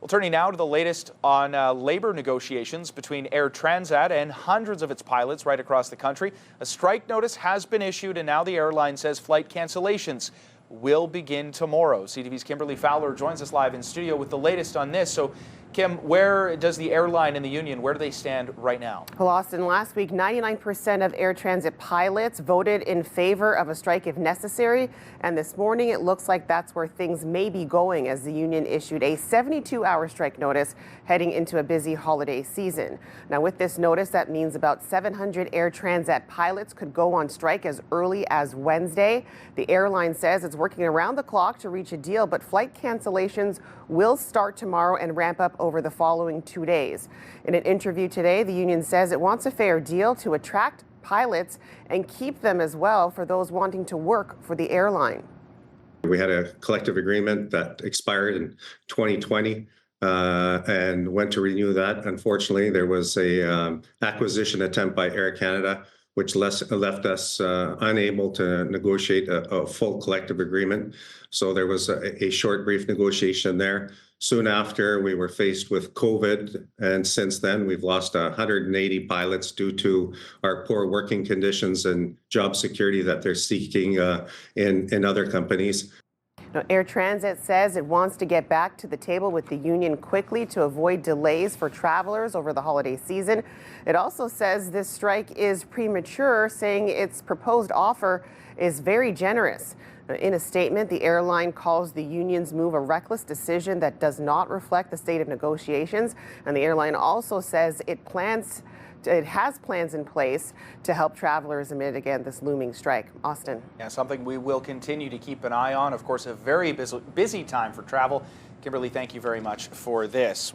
Well, turning now to the latest on labor negotiations between Air Transat and hundreds of its pilots right across the country. A strike notice has been issued, and now the airline says flight cancellations will begin tomorrow. CTV's Kimberley Fowler joins us live in studio with the latest on this. So, Kim, where does the airline and the union, where do they stand right now? Well, Austin, last week, 99% of Air Transit pilots voted in favor of a strike if necessary. And this morning, it looks like that's where things may be going as the union issued a 72-hour strike notice heading into a busy holiday season. Now, with this notice, that means about 700 Air Transat pilots could go on strike as early as Wednesday. The airline says it's working around the clock to reach a deal, but flight cancellations will start tomorrow and ramp up over the following 2 days. In an interview today, the union says it wants a fair deal to attract pilots and keep them as well for those wanting to work for the airline. We had a collective agreement that expired in 2020 and went to renew that. Unfortunately, there was a acquisition attempt by Air Canada, which left us unable to negotiate a full collective agreement. So there was a short, brief negotiation there. Soon after, we were faced with COVID, and since then, we've lost 180 pilots due to our poor working conditions and job security that they're seeking in other companies. Now, Air Transat says it wants to get back to the table with the union quickly to avoid delays for travelers over the holiday season. It also says this strike is premature, saying its proposed offer is very generous. Now, in a statement, the airline calls the union's move a reckless decision that does not reflect the state of negotiations. And the airline also says it has plans in place to help travelers amid, again, this looming strike. Austin. Yeah, something we will continue to keep an eye on. Of course, a very busy time for travel. Kimberly, thank you very much for this.